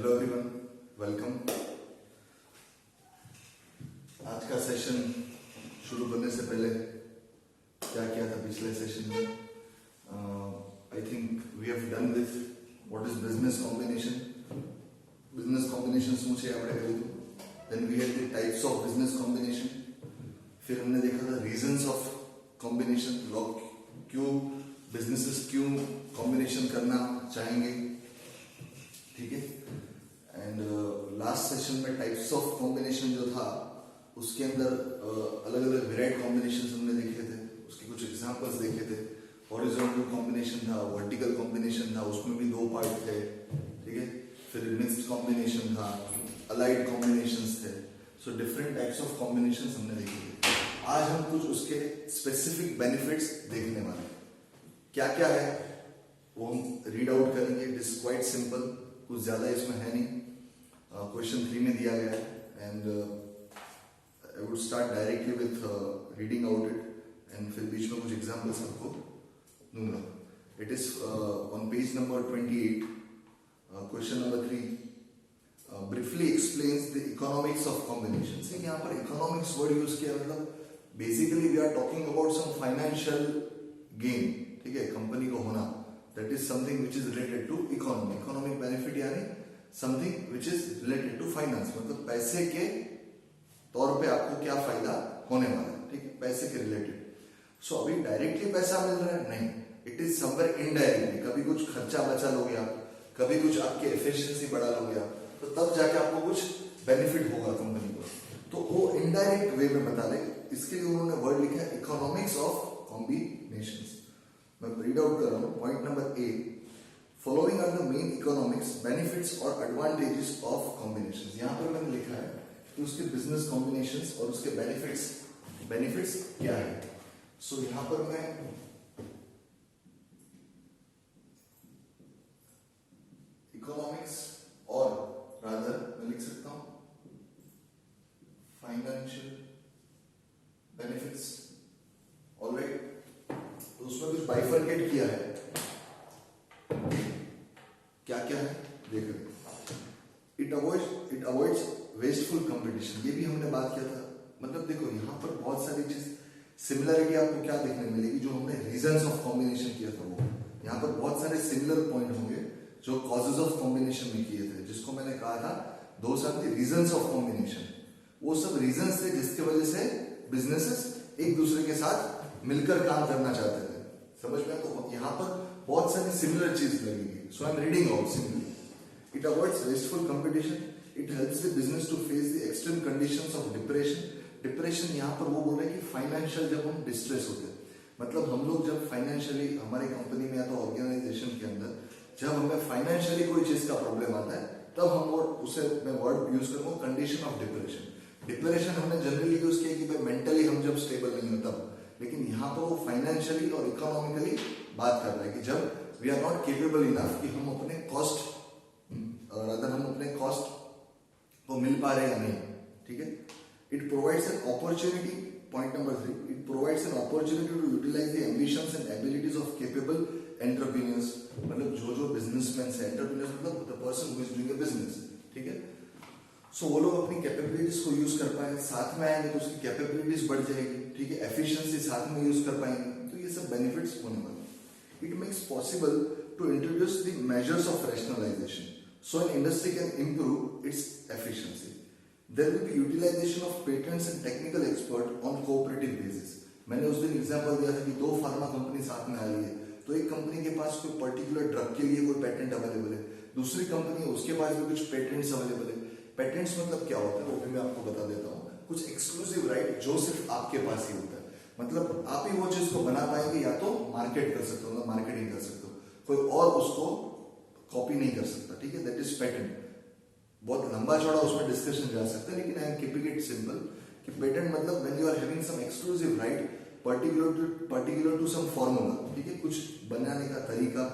Hello everyone, welcome. आज का session शुरू करने से पहले क्या किया था पिछले सेशन में? I think we have done with what is business combination. Business combination मुझे आवड़े करी थी. Then we had the types of business combination. फिर हमने देखा था रीजंस ऑफ कॉम्बिनेशन. लोग क्यों बिजनेसेस क्यों कॉम्बिनेशन करना चाहेंगे, ठीक है. एंड लास्ट सेशन में टाइप्स ऑफ कॉम्बिनेशन जो था उसके अंदर अलग अलग वेराइड कॉम्बिनेशन हमने देखे थे. उसके कुछ एग्जांपल्स देखे थे. हॉरिजॉन्टल कॉम्बिनेशन था, वर्टिकल कॉम्बिनेशन था, उसमें भी दो पार्ट थे, ठीक है. फिर मिक्स्ड कॉम्बिनेशन था, अलाइड कॉम्बिनेशंस थे. So different types of combinations हमने देखे थे. आज हम कुछ उसके स्पेसिफिक बेनिफिट्स देखने वाले हैं. क्या क्या है वो हम रीड आउट करेंगे. इट इज क्वाइट सिंपल, कुछ ज्यादा इसमें है नहीं. क्वेश्चन 3 में दिया गया है and I would start directly with reading out it and फिर बीच में कुछ एग्जांपल्स आपको दूंगा. It is on page number 28. Question number 3 briefly explains the economics of combination. यहाँ पर इकोनॉमिक्स वर्ड यूज किया, मतलब basically we are talking about some financial gain, ठीक है, कंपनी को होना. That is something which is related to economy. Economic benefit यानी something which is related to finance, मतलब पैसे के तौर पे आपको क्या फायदा होने वाला है, ठीक है, पैसे के रिलेटेड. सो अभी डायरेक्टली पैसा मिल रहा है नहीं, इट इज समवेयर इनडायरेक्टली. कभी कुछ खर्चा बचा लोगे आप, कभी कुछ आपके एफिशिएंसी बढ़ा लोगे आप, तो तब जाके आपको कुछ बेनिफिट होगा कंपनी को. तो वो इनडायरेक्ट वे में बता रहे. इसके लिए उन्होंने वर्ड लिखा है इकोनॉमिक्स ऑफ कॉम्बिनेशंस. मैं रीड आउट कर रहा हूं. Point number A, following are the main economics benefits और एडवांटेजेस ऑफ कॉम्बिनेशंस. यहां पर मैंने लिखा है कि उसके बिजनेस कॉम्बिनेशंस और उसके बेनिफिट्स क्या है. सो यहां पर मैं इकोनॉमिक्स और रादर मैं लिख सकता हूं फाइनेंशियल बेनिफिट्स. ऑलराइट, तो उसमें कुछ बाइफरकेट किया है. क्या क्या है देख रहे. It avoids wasteful competition. ये भी हमने बात किया था. मतलब देखो यहां पर बहुत सारी चीज सिमिलरिटी आपको क्या देखने मिलेगी. जो हमने रीजंस ऑफ कॉम्बिनेशन किया था वो यहां पर बहुत सारे सिमिलर पॉइंट होंगे जो कॉजेज ऑफ कॉम्बिनेशन में किए थे, जिसको मैंने कहा था those are the reasons of combination. वो सब रीजंस थे जिसके वजह से बिजनेसेस एक दूसरे के साथ मिलकर काम करना चाहते थे. समझ में? तो यहां पर बहुत सारी सिमिलर चीज लगेगी. So I am reading out similar. It avoids wasteful competition. It helps the business to face the extreme conditions of depression. Depression यहां पर वो बोल रहे हैं कि फाइनेंशियल जब हम डिस्ट्रेस होते हैं, मतलब हम लोग जब फाइनेंशियली हमारे कंपनी में या तो ऑर्गेनाइजेशन के अंदर जब हमें फाइनेंशियली कोई चीज का प्रॉब्लम आता है, तब हम वो उसे मैं वर्ड यूज करूंगा कंडीशन ऑफ डिप्रेशन. डिप्रेशन हमने जनरली यूज किया कि भाई मेंटली हम जब स्टेबल नहीं हो तब, लेकिन यहाँ पर वो फाइनेंशियली और इकोनॉमिकली बात कर रहा है कि जब we are not capable enough कि हम अपने कॉस्ट अगर हम अपने कॉस्ट को मिल पा रहे हैं या नहीं, ठीक है. It provides an opportunity. Point number 3, it provides an opportunity to utilise the ambitions and abilities of capable entrepreneurs. मतलब जो बिजनेसमैन है, एंटरप्रेन्योर्स मतलब the person who is doing a business, ठीक है. सो वो लोग अपनी कैपेबिलिटीज को यूज कर पाए. साथ में आएंगे तो उसकी कैपेबिलिटीज बढ़ जाएगी, ठीक है. एफिशिएंसी साथ में यूज कर पाएंगे, तो ये सब बेनिफिट्स होने वाले. It makes possible to introduce the measures of rationalisation so an industry can improve its efficiency. There will be utilization of patents and technical expert on cooperative basis. मैंने उस दिन एग्जांपल दिया था कि दो फार्मा कंपनी साथ में आ रही है, तो एक कंपनी के पास कोई पर्टिकुलर ड्रग के लिए कोई पेटेंट अवेलेबल है, दूसरी कंपनी है उसके पास भी कुछ पेटेंट्स अवेलेबल है. पेटेंट्स मतलब क्या होता है वो भी मैं आपको बता देता हूँ. कुछ एक्सक्लूसिव राइट जो सिर्फ आपके पास ही होता है. मतलब आप ही वो चीज को बना पाएंगे या तो मार्केट कर सकते हो, मतलब मार्केटिंग कर सकते हो, कोई और उसको कॉपी नहीं कर सकता, ठीक है. That is patent. बहुत लंबा चौड़ा उसमें डिस्कशन जा सकता है, लेकिन I am keeping it simple कि पेटेंट मतलब when you are having some exclusive right particular to some formula, ठीक है, कुछ बनाने का तरीका,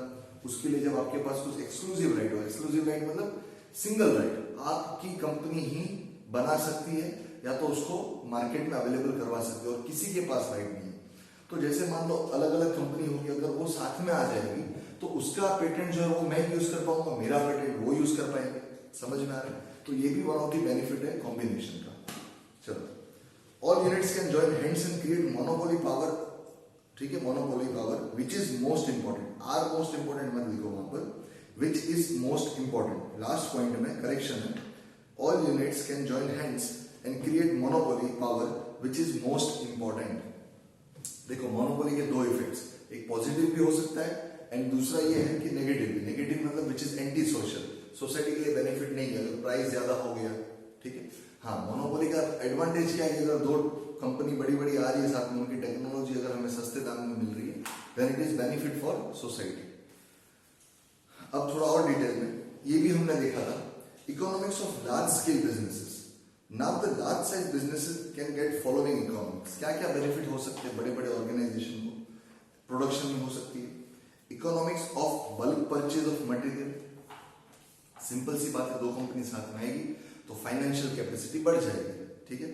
उसके लिए जब आपके पास कुछ एक्सक्लूसिव राइट हो. एक्सक्लूसिव राइट मतलब सिंगल राइट, आपकी कंपनी ही बना सकती है या तो उसको मार्केट में अवेलेबल करवा सकती है और किसी के पास राइट नहीं है. तो जैसे मान लो अलग अलग कंपनी होगी, अगर वो साथ में आ जाएगी तो उसका पेटेंट जो है वो मैं यूज कर पाऊंगा, मेरा पेटेंट वो यूज कर पाएंगे. समझ में आ रहा है? तो ये भी वन ऑफ द बेनिफिट है कॉम्बिनेशन का। चलो, all units can join hands and create monopoly power, ठीक है, monopoly power which is most important. Are most important मत लिखो वहां पर, which is most important. Last point में करेक्शन है, all units can join hands and create monopoly power which is most important. देखो monopoly के दो इफेक्ट्स, एक पॉजिटिव भी हो सकता है एंड दूसरा ये है कि नेगेटिव भी। नेगेटिव मतलब which is anti social, society के लिए बेनिफिट नहीं है अगर प्राइस ज्यादा हो गया, ठीक है। हाँ, मोनोपोली का एडवांटेज क्या है, अगर दो कंपनी बड़ी बड़ी आ रही है साथ में, उनकी टेक्नोलॉजी अगर हमें सस्ते दाम में मिल रही है, then it is benefit for society. अब थोड़ा और डिटेल में, ये भी हमने देखा था, economics of large scale businesses. Now the large size businesses can get following economics. क्या क्या बेनिफिट हो सकते हैं बड़े बड़े ऑर्गेनाइजेशन को? प्रोडक्शन में हो सकती है, economics of bulk purchase of material. Simple सी बात है, दो कंपनी साथ में आएगी तो फाइनेंशियल कैपेसिटी बढ़ जाएगी, ठीक है,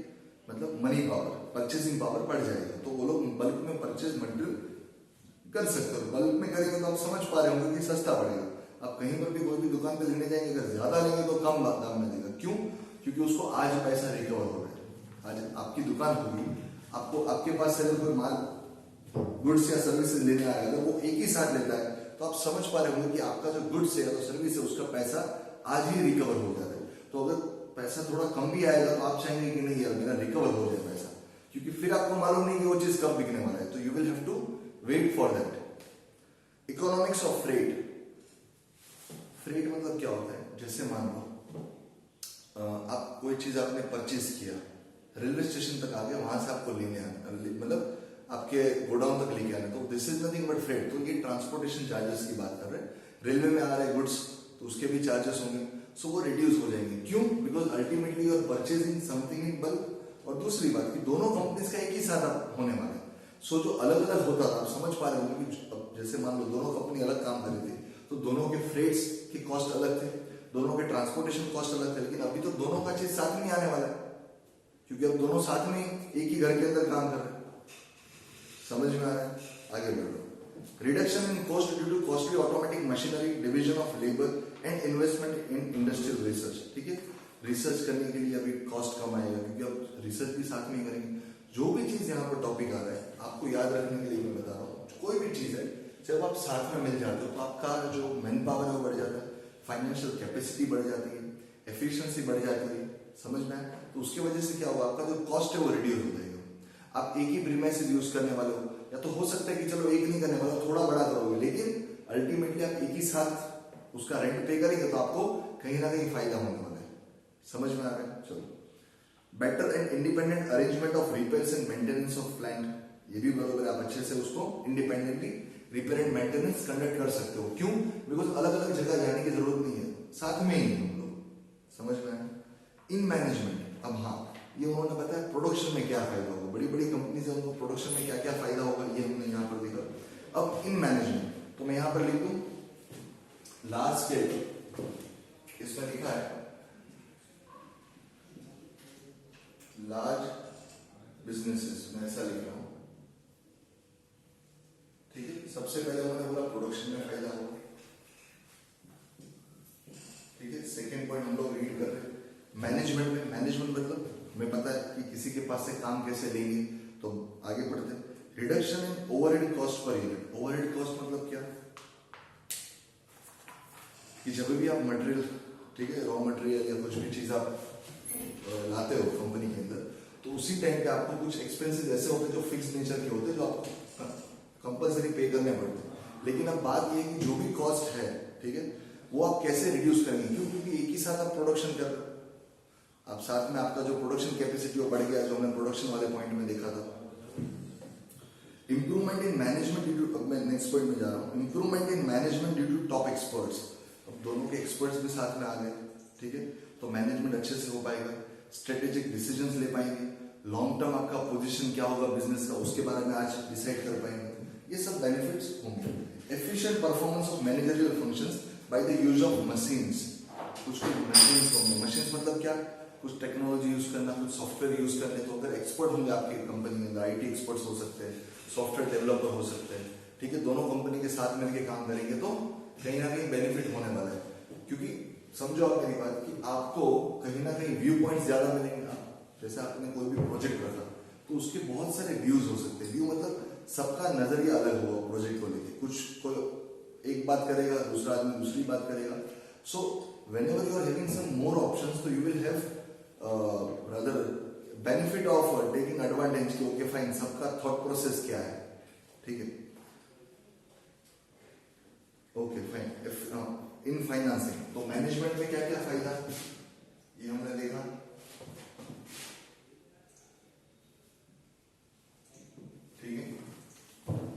मतलब मनी पावर, परचेसिंग पावर बढ़ जाएगा, तो वो लोग बल्क में परचेज मटेरियल कर सकते हो। बल्क में करेंगे तो आप समझ पा रहे होंगे कि सस्ता पड़ेगा। आप कहीं पर भी कोई भी दुकान पे लेने जाएंगे, अगर ज्यादा लेंगे तो कम दाम में देगा। क्यों? क्योंकि उसको आज पैसा रिकवर हो रहा है। आज आपकी दुकान होगी, आपको आपके पास से अगर कोई माल गुड्स या सर्विसेज लेने आया, अगर वो एक ही साथ लेता है तो आप समझ पा रहे होंगे कि आपका जो गुड्स है या तो सर्विस है उसका पैसा आज ही रिकवर हो जाता है। तो अगर पैसा थोड़ा कम भी आएगा तो आप चाहेंगे कि नहीं यार मेरा रिकवर हो जाए पैसा, क्योंकि फिर आपको मालूम नहीं कि वो चीज कब बिकने वाला है, तो you will have to wait for that. Economics of freight. Freight मतलब क्या होता है, जैसे मान लो आप कोई चीज आपने परचेज किया, रेलवे स्टेशन तक आ गया, वहां से आपको लेने आना, मतलब आपके गोडाउन तक लेके आना, तो this is nothing but freight. तो ये ट्रांसपोर्टेशन चार्जेस की बात कर रहे हैं। रेलवे में आ रहे गुड्स तो उसके भी चार्जेस होंगे, सो वो रिड्यूस हो जाएंगे। क्यों? Because ultimately you are purchasing something in bulk. और दूसरी बात कि दोनों कंपनीज का एक ही साथ होने वाला है। सो जो अलग अलग होता था, आप समझ पा रहे होंगे कि जैसे मान लो दोनों कंपनी अलग काम कर रही थी, तो दोनों के फ्रेट्स की कॉस्ट अलग थे, दोनों के ट्रांसपोर्टेशन कॉस्ट अलग थे। लेकिन अभी तो दोनों का चीज साथ में आने वाला है, क्योंकि अब दोनों साथ में एक ही घर के अंदर काम कर रहे हैं। समझ में आ रहा है? आगे बढ़ो। Reduction in cost due to costly automatic machinery, division of labour and investment in industrial research. ठीक है, रिसर्च करने के लिए अभी कॉस्ट कम आएगा, क्योंकि अब रिसर्च भी साथ में ही करेंगे। जो भी चीज यहाँ पर टॉपिक आ रहा है आपको याद रखने के लिए मैं बता रहा हूँ, कोई भी चीज है जब आप साथ में मिल जाते हो तो आपका जो मैन पावर है वो बढ़ जाता है, फाइनेंशियल कैपेसिटी बढ़ जाती है, एफिशिएंसी बढ़ जाती है। समझ में? तो उसकी वजह से क्या होगा, आपका जो कॉस्ट है वो रिड्यूस हो जाएगा। आप एक ही प्रीमाइसेस यूज करने वाले हो, या तो हो सकता है कि चलो एक नहीं करने वाले हो, थोड़ा बड़ा करोगे, लेकिन अल्टीमेटली आप एक ही साथ उसका रेंट पे करेंगे तो आपको कहीं ना कहीं फायदा होने वाला है। समझ में आ रहा है? चलो, better and independent arrangement of repairs and maintenance of plant. ये भी बराबर, आप अच्छे से उसको independently repair and maintenance conduct कर सकते हो। क्यों? बिकॉज अलग अलग जगह जाने की जरूरत नहीं है, साथ में ही हम लोग। समझ में आया? इन मैनेजमेंट, अब हाँ ये उन्होंने बताया प्रोडक्शन में क्या फायदा होगा, बड़ी बड़ी कंपनी से उनको प्रोडक्शन में क्या क्या फायदा होगा ये हमने यहाँ पर देखा। अब इन मैनेजमेंट, तो मैं यहाँ पर लिख दूं लार्ज स्केल, इसमें लिखा है लार्ज बिजनेसेस, मैं ऐसा लिख रहा हूं। ठीक है, सबसे पहले उन्होंने बोला प्रोडक्शन में फायदा होगा। ठीक है, सेकेंड पॉइंट हम लोग रीड कर रहे हैं मैनेजमेंट में। मैनेजमेंट मतलब हमें पता है कि किसी के पास से काम कैसे लेंगे, तो आगे बढ़ते हैं। Reduction in overhead cost per unit. Overhead cost मतलब क्या, कि जब भी आप मटेरियल, ठीक है, रॉ मटेरियल या कुछ भी चीज आप लाते हो कंपनी के अंदर, तो उसी टाइम पे आपको कुछ एक्सपेंसेस ऐसे होते हैं जो फिक्स नेचर के होते हैं, जो आपको कंपल्सरी पे करने पड़ते हैं। लेकिन अब बात ये है कि जो भी कॉस्ट है, ठीक है, वो आप कैसे रिड्यूस करेंगे। क्यों? क्योंकि एक ही साथ आप प्रोडक्शन कर रहे हो, आप साथ में आपका जो प्रोडक्शन कैपेसिटी वो बढ़ गया, जो हमने प्रोडक्शन वाले पॉइंट में देखा था। Improvement in management due to, अब मैं नेक्स्ट पॉइंट में जा रहा हूँ, improvement in management due to top experts. अब दोनों के एक्सपर्ट्स भी साथ में आ गए, ठीक है, तो मैनेजमेंट अच्छे से हो पाएगा, स्ट्रेटेजिक डिसीजंस ले पाएंगे, लॉन्ग टर्म आपका पोजीशन क्या होगा बिजनेस का उसके बारे में आज डिसाइड कर पाएंगे। ये सब बेनिफिट्स होंगे। Efficient performance of managerial functions by the use of machines. कुछ मशीन्स होंगे, मशीन्स मतलब क्या, कुछ टेक्नोलॉजी यूज करना, कुछ सॉफ्टवेयर यूज करने। तो अगर एक्सपर्ट होंगे आपकी कंपनी में, आईटी एक्सपर्ट्स हो सकते हैं, सॉफ्टवेयर डेवलपर हो सकते हैं, ठीक है, दोनों कंपनी के साथ मिलकर काम करेंगे तो कहीं ना कहीं बेनिफिट होने वाला है। क्योंकि समझो आप मेरी बात कि आपको कहीं ना कहीं व्यू पॉइंट ज्यादा मिलेंगे। जैसे आपने कोई भी प्रोजेक्ट रखा तो उसके बहुत सारे व्यूज हो सकते हैं। व्यू मतलब सबका नजरिया अलग होगा प्रोजेक्ट को लेके, कुछ कोई एक बात करेगा, दूसरा आदमी दूसरी बात करेगा। सो whenever you are having some more options, so you will have rather benefit of taking advantage कि ओके फाइन सबका थॉट प्रोसेस क्या है, ठीक है। Okay fine. इन फाइनेंसिंग तो मैनेजमेंट में क्या क्या फायदा ये हमने देखा। ठीक है।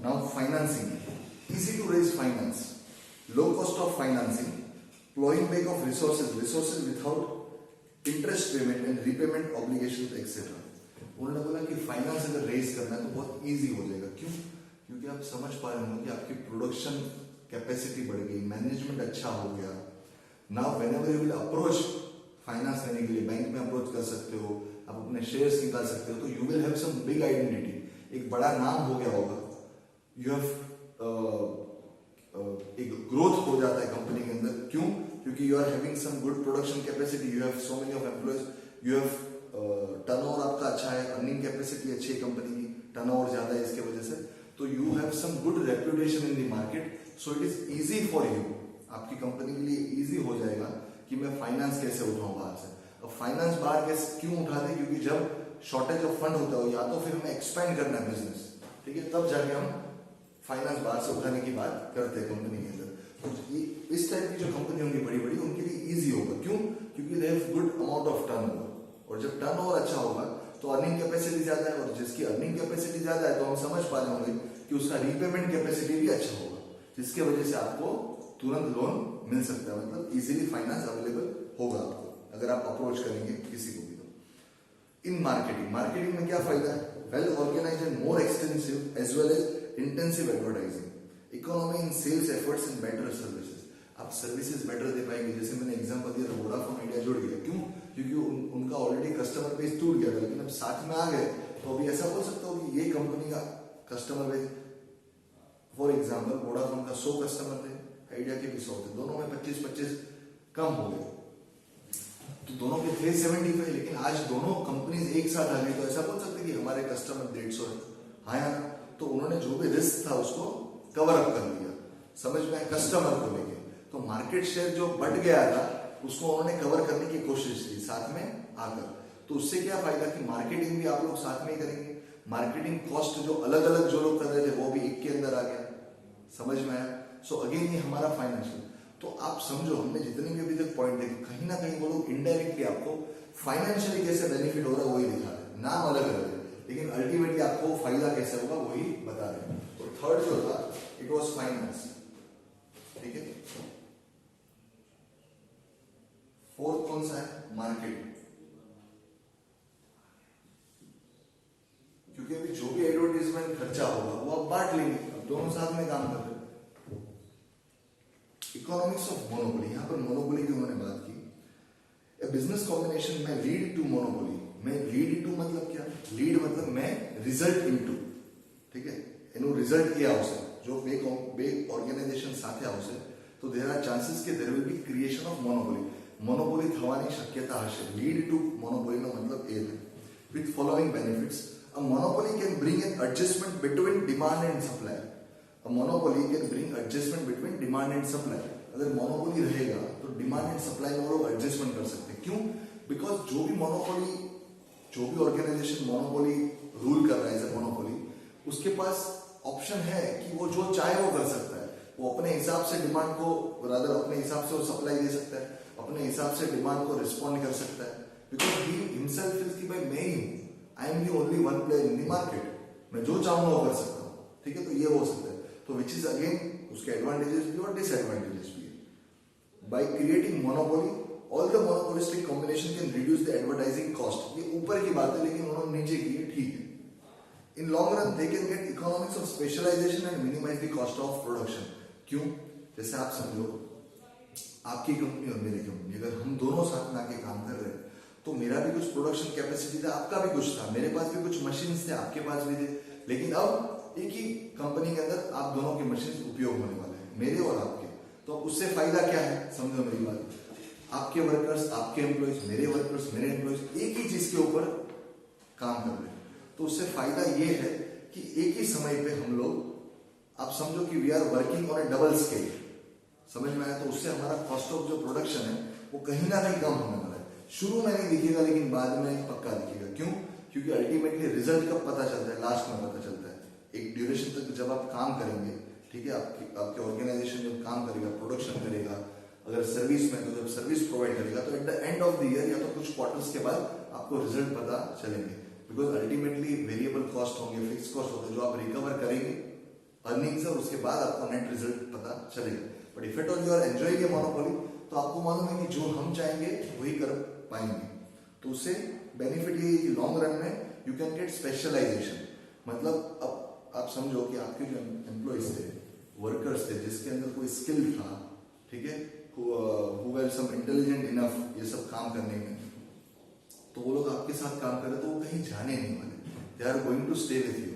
Now financing, easy to raise finance, low cost of financing, plowing back of resources without interest payment and repayment obligations etc. उन्होंने बोला कि फाइनेंस अगर रेज करना है तो बहुत इजी हो जाएगा। क्यों? क्योंकि आप समझ पा रहे हो कि आपकी प्रोडक्शन कैपेसिटी बढ़ गई, मैनेजमेंट अच्छा हो गया। Now whenever you will approach finance लेने के लिए बैंक में अप्रोच कर सकते हो, आप अपने शेयर्स निकाल सकते हो, तो you will have some big identity, एक बड़ा नाम हो गया होगा। यू हैव एक ग्रोथ हो जाता है कंपनी के अंदर। क्यों? क्योंकि you are having some good production capacity, you have so many of employees, you have turnover आपका अच्छा है, अर्निंग कैपेसिटी अच्छी है कंपनी की, टर्नओवर ज्यादा है इसके वजह से, तो you have some good reputation in the market. So it is easy for you, आपकी कंपनी के लिए इजी हो जाएगा कि मैं फाइनेंस कैसे उठाऊं बाहर से। अब फाइनेंस बाहर कैसे क्यों उठाते? क्योंकि जब शॉर्टेज ऑफ फंड होता हो या तो फिर हमें एक्सपेंड करना है बिजनेस, ठीक है, तब जाके हम फाइनेंस बाहर से उठाने की बात करते हैं कंपनी के अंदर। तो इस टाइप की जो कंपनी होंगी बड़ी बड़ी, उनके लिए इजी होगा। क्यों? क्योंकि they have good amount of turnover, और जब टर्नओवर अच्छा होगा तो अर्निंग कैपेसिटी ज्यादा है, और जिसकी अर्निंग कैपेसिटी ज्यादा है तो हम समझ पा रहे होंगे कि उसका रीपेमेंट कैपेसिटी भी अच्छा होगा, जिसके वजह से आपको तुरंत लोन मिल सकता है, मतलब इजीली फाइनेंस अवेलेबल होगा आपको अगर आप अप्रोच करेंगे किसी को भी। तो इन मार्केटिंग में क्या फायदा है? Well organised and more extensive as well as intensive advertising, economy in sales efforts and better services. आप सर्विसेज बेटर दे पाएंगे। जैसे मैंने एग्जांपल दिया था, वोडाफोन आइडिया जुड़ गया। क्यों? क्योंकि उनका ऑलरेडी कस्टमर बेस टूट गया था, लेकिन अब साथ में आ गए तो अभी ऐसा बोल सकते हो कि ये कंपनी का customer base, for example Vodafone का 100 कस्टमर थे, आइडिया के भी 100 थे, दोनों में 25-25 कम हो गए, तो दोनों के थे 75, लेकिन आज दोनों कंपनीज एक साथ आ गई, तो ऐसा बोल सकते कि हमारे कस्टमर 150 है। हाँ यार, तो उन्होंने जो भी रिस्क था उसको कवर अप कर लिया, समझ में, कस्टमर को लेके। तो मार्केट शेयर जो बढ़ गया था उसको उन्होंने कवर करने की कोशिश की साथ में आकर। तो उससे क्या फायदा कि मार्केटिंग भी आप लोग साथ में ही करेंगे। मार्केटिंग कॉस्ट जो अलग अलग जो लोग कर रहे थे वो भी एक के अंदर आ गया, समझ में आया। सो अगेन ये हमारा फाइनेंशियल। तो आप समझो हमने जितने भी अभी तक पॉइंट देखे, कहीं ना कहीं वो लोग इनडायरेक्टली आपको फाइनेंशियली कैसे बेनिफिट हो रहा है वही दिखा रहे हैं। नाम अलग अलग है लेकिन अल्टीमेटली आपको फायदा कैसे होगा वही बता रहे हैं। तो थर्ड जो था इट वाज फाइनेंस, ठीक है। फोर्थ कौन सा है? मार्केटिंग। क्योंकि अभी जो भी एडवर्टाइजमेंट खर्चा होगा वो आप बांट लेंगे, अब दोनों साथ में काम कर रहे हैं। इकोनॉमिक्स ऑफ मोनोपोली, यहां पर मोनोपोली की उन्होंने बात की। ए बिजनेस कॉम्बिनेशन में लीड टू मोनोपोली, में लीड टू मतलब क्या? लीड मतलब मैं रिजल्ट इनटू, ठीक है, એનું રિઝલ્ટ એ આવશે જો બે ઓર્ગેનાઇઝેશન સાથે આવશે તો there are chances કે there will be creation of monopoly, monopoly થવાની શક્યતા હશે। લીડ ટુ મોનોપોલી નો મતલબ એ છે with following benefits. A monopoly can bring an adjustment between demand and supply. A monopoly can bring adjustment between demand and supply. अगर monopoly रहेगा तो demand and supply में लोग एडजस्टमेंट कर सकते हैं। क्यों? बिकॉज जो भी मोनोपोली, जो भी ऑर्गेनाइजेशन मोनोपोली रूल कर रहा है मोनोपोली, उसके पास ऑप्शन है कि वो जो चाहे वो कर सकता है। वो अपने हिसाब से डिमांड को, रादर अपने हिसाब से वो सप्लाई दे सकता है, अपने हिसाब से डिमांड को रिस्पॉन्ड कर सकता है। बिकॉज ही हिमसेल्फ फील्स कि भाई मैं ही हूं, I am the only one player in the market, मैं जो चाहूंगा वो कर सकता हूँ, ठीक है। तो ये हो सकता है, तो विच इज अगेन उसके एडवांटेजेस भी और डिसएडवांटेजेस भी है। By creating monopoly all the monopolistic combination can reduce the advertising cost. ये ऊपर की बात है लेकिन उन्होंने नीचे की है, ठीक है। In long run, they can get economics of specialization and minimize the cost of production. क्यों? जैसे आप समझो आपकी कंपनी और मेरी कंपनी, अगर हम दोनों साथ में आके काम कर रहे हैं तो मेरा भी कुछ प्रोडक्शन कैपेसिटी था, आपका भी कुछ था, मेरे पास भी कुछ मशीन्स थे, आपके पास भी थे, लेकिन अब एक ही कंपनी के अंदर आप दोनों के मशीन उपयोग होने वाले हैं, मेरे और आपके। तो अब उससे फायदा क्या है? समझो मेरी बात। आपके वर्कर्स, आपके एम्प्लॉयज, मेरे वर्कर्स, मेरे एम्प्लॉयज एक ही चीज के ऊपर काम कर रहे हैं। तो उससे फायदा ये है कि एक ही समय पे हम लोग, आप समझो कि we are working on a double scale, समझ में आया? तो उससे हमारा कॉस्ट ऑफ जो प्रोडक्शन है वो कहीं ना कहीं कम होने वाला है। शुरू में नहीं दिखेगा लेकिन बाद में पक्का दिखेगा। क्यों? क्योंकि अल्टीमेटली रिजल्ट कब पता चलता है? लास्ट में पता चलता है। एक ड्यूरेशन तक जब आप काम करेंगे, ठीक है, आपके ऑर्गेनाइजेशन जब काम करेगा, प्रोडक्शन करेगा, अगर सर्विस में तो जब सर्विस प्रोवाइड करेगा, तो at the end of the year या तो कुछ क्वार्टर्स के बाद आपको रिजल्ट पता चलेंगे। बिकॉज अल्टीमेटली वेरिएबल कॉस्ट होंगे, फिक्स कॉस्ट होते जो आप रिकवर करेंगे अर्निंग्स, और उसके बाद आपको नेट रिजल्ट पता चलेगा। But if at all you are enjoying a monopoly, तो आपको मालूम है कि जो हम चाहेंगे वही कर पाएंगे। तो उससे बेनिफिट ये है कि लॉन्ग रन में यू कैन गेट स्पेशलाइजेशन। मतलब अब आप समझो कि आपके जो एम्प्लॉयज थे, वर्कर्स थे, जिसके अंदर कोई स्किल था, ठीक है, who were some intelligent enough ये सब काम करने में, तो वो लोग आपके साथ काम कर रहे, तो वो कहीं जाने नहीं वाले। They are going to stay with you.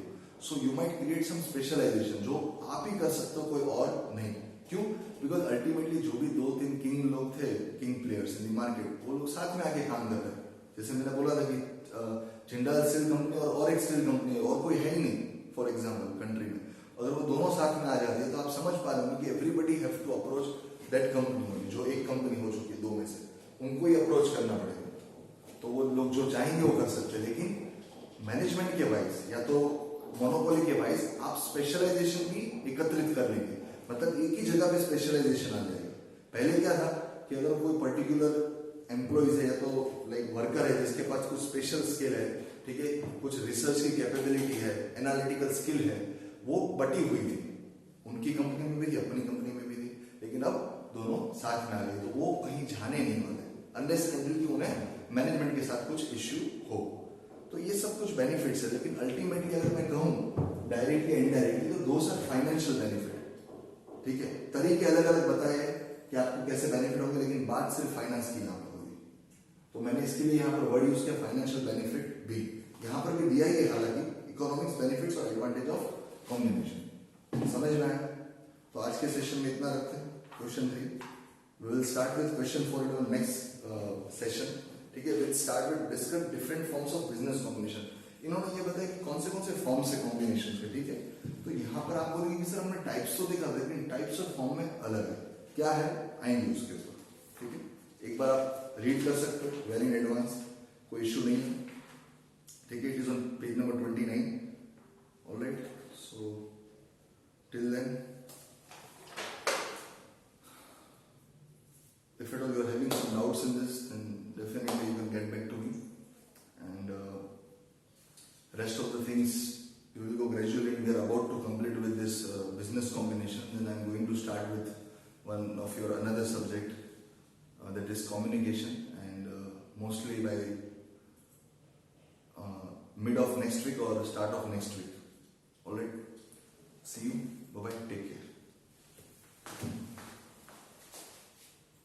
So you might create some specialisation जो आप ही कर सकते हो, कोई और नहीं। क्यों? बिकॉज अल्टीमेटली जो भी 2-3 किंग लोग थे, king players in the market, वो लोग साथ में आके काम कर रहे हैं। जैसे मैंने बोला था कि जिंदाल स्टील कंपनी और एक स्टील कंपनी और कोई है ही नहीं फॉर एग्जाम्पल कंट्री में, अगर वो दोनों साथ में आ जाते हैं तो आप समझ पा रहे हो कि everybody have to approach that company. जो एक कंपनी हो चुकी है दो में से, उनको ही अप्रोच करना पड़ेगा। तो वो लोग जो चाहेंगे वो कर सकते हैं, लेकिन मैनेजमेंट के वाइज या तो मोनोपोली के वाइज आप स्पेशलाइजेशन भी एकत्रित कर लेंगे। मतलब एक ही जगह पे स्पेशलाइजेशन आ जाएगा। पहले क्या था कि अगर कोई पर्टिकुलर एम्प्लॉयज है या तो लाइक वर्कर है जिसके पास कुछ स्पेशल स्किल है, ठीक है, कुछ रिसर्च की कैपेबिलिटी है, एनालिटिकल स्किल है, वो बटी हुई थी, उनकी कंपनी में भी थी, अपनी कंपनी में भी थी। लेकिन अब दोनों साथ में आ गए, तो वो कहीं जाने नहीं वाले अनलेस एंटिल कि उन्हें मैनेजमेंट के साथ कुछ इश्यू हो। तो ये सब कुछ बेनिफिट्स है। लेकिन अल्टीमेटली अगर मैं कहूँ डायरेक्टली इनडायरेक्टली, तो दोस आर फाइनेंशियल बेनिफिट। ठीक है, तरीके अलग अलग बताए कि आपको कैसे बेनिफिट होंगे, लेकिन बात सिर्फ फाइनेंस की यहाँ पर होगी। तो मैंने इसके लिए यहाँ पर वर्ड यूज किया फाइनेंशियल बेनिफिट भी। यहाँ पर भी दिया ही है हालांकि इकोनॉमिक्स बेनिफिट्स और एडवांटेज ऑफ कॉम्बिनेशन। समझ में आया? तो आज के सेशन में इतना रखते हैं। Question 3 we will start with question 4 in our next session. ठीक है, will start with discuss different forms of business combination. इन्होंने ये बताया कि कौन से फॉर्म्स है कॉम्बिनेशन के। ठीक है, तो यहाँ पर आप बोलेंगे कि सर हमने टाइप्स तो देखा, लेकिन टाइप्स और फॉर्म में अलग है। क्या है आएंगे उसके ऊपर। ठीक है, एक बार आप रीड कर सकते हो वेरी इन एडवांस, कोई इश्यू नहीं है। ठीक है, it is on page number 29। Alright, so till then if at all you are having some doubts in this, then definitely you can get back to me, and rest of the things you will go gradually. We are about to complete with this business combination, then I am going to start with one of your another subject that is communication, and mostly by mid of next week or start of next week. All right, see you, bye bye, take care.